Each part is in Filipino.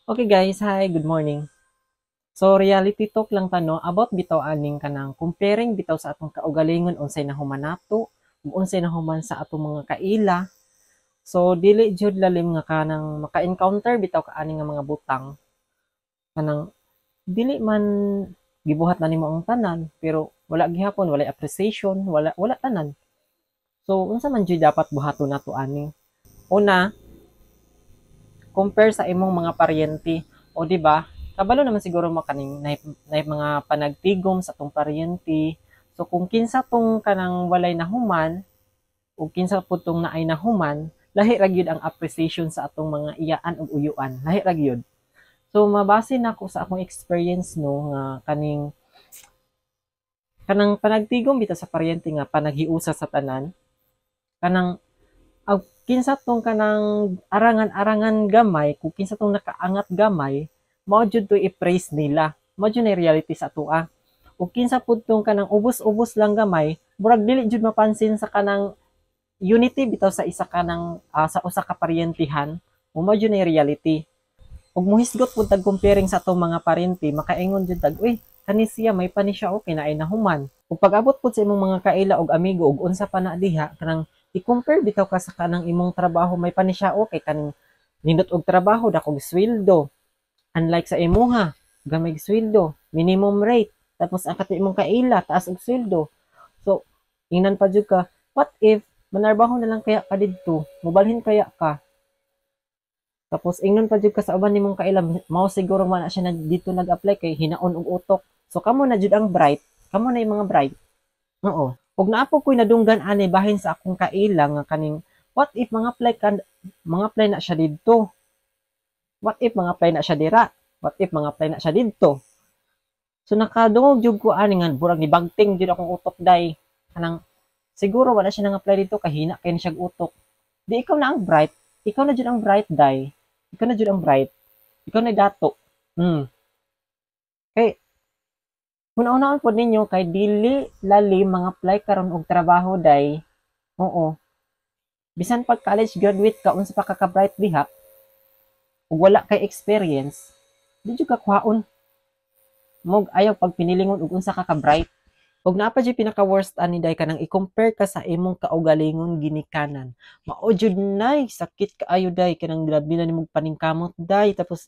Okay guys, hi, good morning. So reality talk lang tano about bitaw aning kanang comparing bitaw sa atong kaugalingon unsay nahuman nato ug unsay nahuman sa atong mga kaila. So dili jud lalim nga kanang maka-encounter bitaw ka ani nga mga butang kanang dili man gibuhat na nimo ang tanan pero wala gihapon walay appreciation, wala tanan. So unsa man jud dapat buhaton nato ani? Una, compare sa imong mga paryente. O di ba? Kabalo naman siguro mo kaning na mga panagtigom sa tong paryente. So kung kinsa tong kanang walay nahuman o kinsa pud tong naay nahuman, lahi ra gyud ang appreciation sa atong mga iyaan ug uyuan. Lahi ra gyud. So mabase na ko sa akong experience no nga kanang panagtigom bitaw sa paryente nga panaghiusa sa tanan, kanang kinsa tong kanang arangan-arangan gamay, kung kinsa tong nakaangat gamay, mao jud to i-praise nila. Mao jud na reality sa atoa. Ug kinsa pud tong kanang ubos-ubos lang gamay, murag dili jud mapansin sa kanang unity bitaw sa isa kanang sa usa ka paryentihan, mao jud na reality. Ug muhisgot pud tag comparing sa atong mga paryente, makaingon jud tag, uy, kani siya may pani siya okay na ay nahuman. Ug pag-abot pud sa imong mga kaila ug amigo ug unsa pa na diha, kanang i-compare bitaw ka sa kanang imong trabaho may pani siya okay kaning nindot og trabaho dakog sweldo. Unlike sa imuha, gamay sweldo, minimum rate, tapos ang kati imong kaila taas og sweldo. So, ingnan pa jud ka, what if manarbaho na lang kaya ka didto, mobalhin kaya ka. Tapos ingnon pa jud ka sa uban nimong kaila, mao siguro man na siya dito nag-apply kay hinaon og utok. So kamo na jud ang bright, kamo na yung mga bright. Oo. Ug naapog ko'y nadunggan ani bahin sa akong kaila nga kaning what if mga apply na siya didto? What if mga apply na siya dira? What if mga apply na siya didto? So nakadungog jud ko ani nga burag ni bagting jud akong utok day. Kanang siguro wala siya nang apply dito kay hina kay ni siya utok. Di ikaw na ang bright, ikaw na jud ang bright day. Ikaw na jud ang bright. Ikaw na dato. Kay una-unaan po ninyo kay dili lalim mga apply karon og trabaho day. Oo. Bisan pag college graduate ka unsa pa ka bright diha ug wala kay experience, di jud ka kuhaon. Mog ayaw pag pinilingon ug unsa ka bright. Ug naa pa jud pinaka worst ani day kanang i-compare ka sa imong kaugalingon ginikanan. Mao jud nay sakit kaayo day kanang grabe na nimong paningkamot day tapos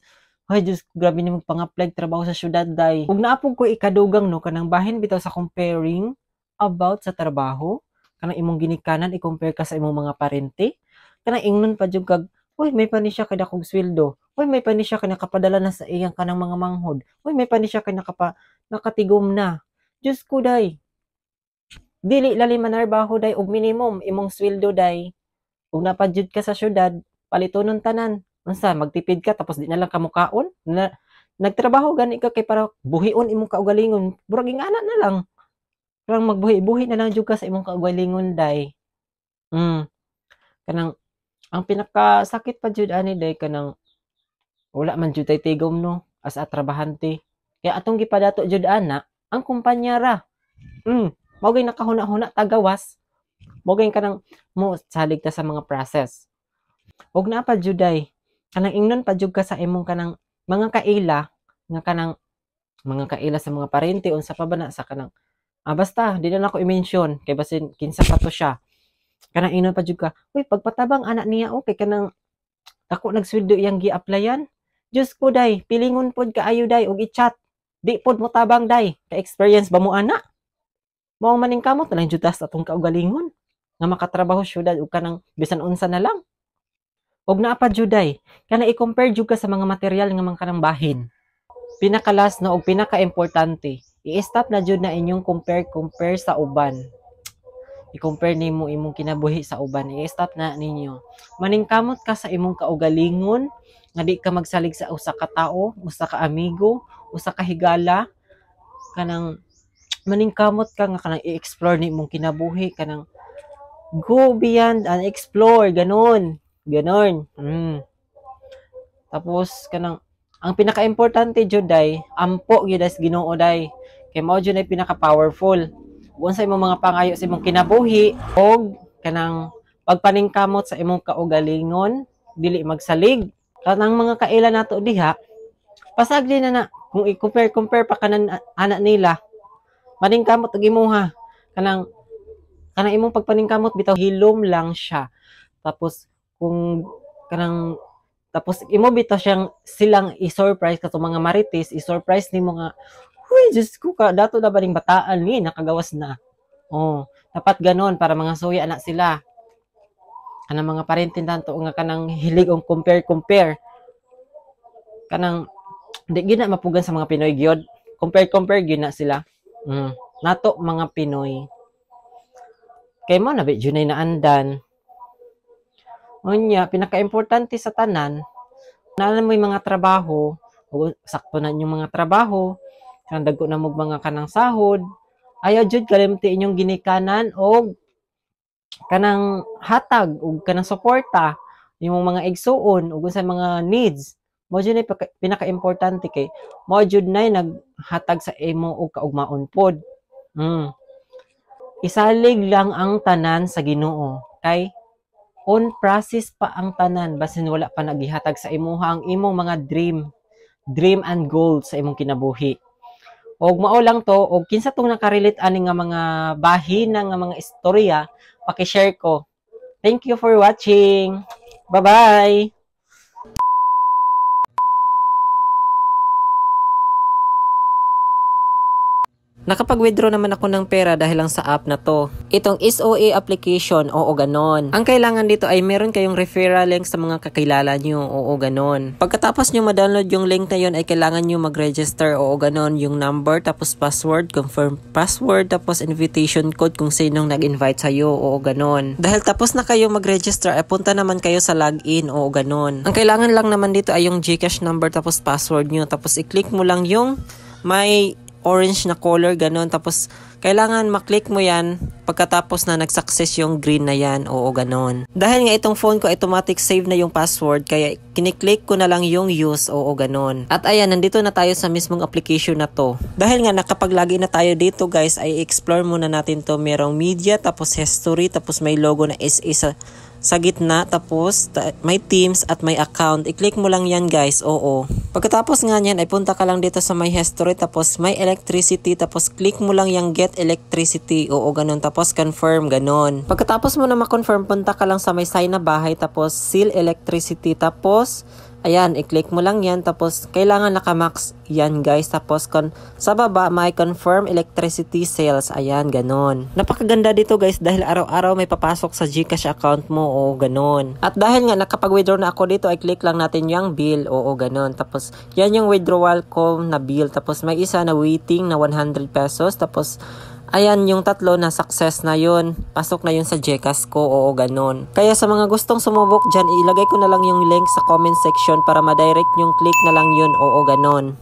ay Diyos ko, grabe nimong pang-apply trabaho sa syudad day. Ug naapog ko ikadugang no kanang bahin bitaw sa comparing about sa trabaho, kanang imong ginikanan i-compare ka sa imong mga parente, kanang ingnon pa jud kag uy may pani siya kada kog sweldo. Uy may pani siya kay nakapadala na sa iyang kanang mga manghod. Uy may pani siya kay nakatigom na. Diyos ko day. Dili lalim manarbaho day og minimum imong sweldo day. Ug napadyud ka sa syudad, palitonon tanan. Unsa magtipid ka tapos di na lang ka mukaon? Nagtrabaho gani ka kay para buhion imong kaugalingon. Murag ingana na lang. Parang magbuhi-buhi na lang jud ka sa imong kaugalingon day. Kanang ang pinakasakit pa jud ani day kanang wala man jud tay tigom no as a trabahante. Kaya atong gipadato jud ana ang kumpanya ra. Mao gay nakahuna-huna tagawas. Mao gay kanang mo salig ta sa mga process. Ug naa pa jud day kanang ingnon pa jud ka sa imong kanang mga kaila nga kanang mga kaila sa mga parente unsa pa ba na sa kanang basta di na ako i-mention kay basin kinsa pa to siya. Kanang ingnon pa jud ka, uy pagpatabang anak niya okay kanang ako nagsweldo iyang gi-applyan. Diyos ko day, pilingon pod kaayo day og i-chat. Di pod mo tabang day, ka-experience ba mo ana? Mao maning kamot na lang jud tas atong kaugalingon nga makatrabaho syudad ug kanang bisan unsa na lang. Og naa pa jud day, kana i-compare jud ka sa mga material nga mga kanang bahin. Pinaka-last na og pinaka-importante, i-stop na jud na inyong compare sa uban. I-compare nimo imong kinabuhi sa uban, i-stop na ninyo. Maningkamot ka sa imong kaugalingon, nga di ka magsalig sa usa ka tao, usa ka amigo, usa ka higala, kanang maningkamot ka nga kanang i-explore ni imong kinabuhi, kanang go beyond and explore, ganon. Tapos kanang ang pinaka-importante jud day, ampo gyud as Ginoo day. Kay mao jud ay pinaka-powerful. Kung sa imong mga pangayo sa imong kinabuhi og kanang pagpaningkamot sa imong kaugalingon, dili magsalig. Kanang mga kaila nato diha, Pasagli na na, kung i-compare pa kanan anak nila, maningkamot og imuha. Kanang imong pagpaningkamot bitaw hilom lang siya. Tapos kung kanang tapos imo bitaw silang i-surprise kato mga marites, i-surprise nimo nga, huy, Diyos ko ka, dato na ba ning bataan ni nakagawas na. Oh, dapat ganon para mga suya anak sila. Kanang mga parentin tanto nga kanang hilig og compare. Kanang di gyud na mapugan sa mga Pinoy gyud. Compare gyud na sila. Nato mga Pinoy. Kay mo na junay na andan. Unya, pinaka-importante sa tanan, nalan mo yung mga trabaho, o sakto na yung mga trabaho, kanang dagko na mo mga kanang sahod, ayaw jud kalimti inyong ginikanan o kanang hatag o kanang suporta yung mga igsuon o sa mga needs. Mo jud na pinaka-importante kay mo jud na naghatag sa imo og kaugmaon pod. Isalig lang ang tanan sa Ginoo kay on process pa ang tanan basin wala pa nagihatag sa imuha ang imong mga dream and goals sa imong kinabuhi. Og mao lang to, og kinsa tong nakarelate ani nga mga bahin nga mga istorya, paki-share ko. Thank you for watching. Bye-bye. Nakapag-withdraw naman ako ng pera dahil lang sa app na to. Itong SOA application, oo ganon. Ang kailangan dito ay meron kayong referral link sa mga kakilala nyo, oo ganon. Pagkatapos nyo ma-download yung link na yun ay kailangan nyo mag-register, oo ganon. Yung number, tapos password, confirm password, tapos invitation code kung sinong nag-invite sa'yo, oo ganon. Dahil tapos na kayo mag-register, ay punta naman kayo sa login, oo ganon. Ang kailangan lang naman dito ay yung Gcash number tapos password nyo. Tapos i-click mo lang yung may orange na color, ganon. Tapos, kailangan maklik mo yan pagkatapos na nag-success yung green na yan, oo, ganon. Dahil nga itong phone ko automatic save na yung password, kaya kiniklik ko na lang yung use, oo, ganon. At ayan, nandito na tayo sa mismong application na to. Dahil nga nakapag-login na tayo dito guys, ay explore muna natin to. Merong media, tapos history, tapos may logo na SA sa gitna, tapos may teams at may account. I-click mo lang yan guys, oo. Pagkatapos nga yan ay punta ka lang dito sa my history, tapos may electricity, tapos click mo lang yung get electricity, oo ganon, tapos confirm, ganon. Pagkatapos mo na ma-confirm, punta ka lang sa may sign na bahay, tapos seal electricity, tapos ayan, i-click mo lang yan, tapos kailangan nakamax yan guys, tapos sa baba may confirm electricity sales, ayan, ganon. Napakaganda dito guys dahil araw-araw may papasok sa Gcash account mo, oo, ganon. At dahil nga nakapag-withdraw na ako dito, ay click lang natin yung bill, oo, ganon. Tapos yan yung withdrawal ko na bill, tapos may isa na waiting na 100 pesos, tapos ayan, yung tatlo na success na yun. Pasok na yun sa Gcash ko, oo, ganon. Kaya sa mga gustong sumubok dyan, ilagay ko na lang yung link sa comment section para ma-direct yung click na lang yun, oo, ganon.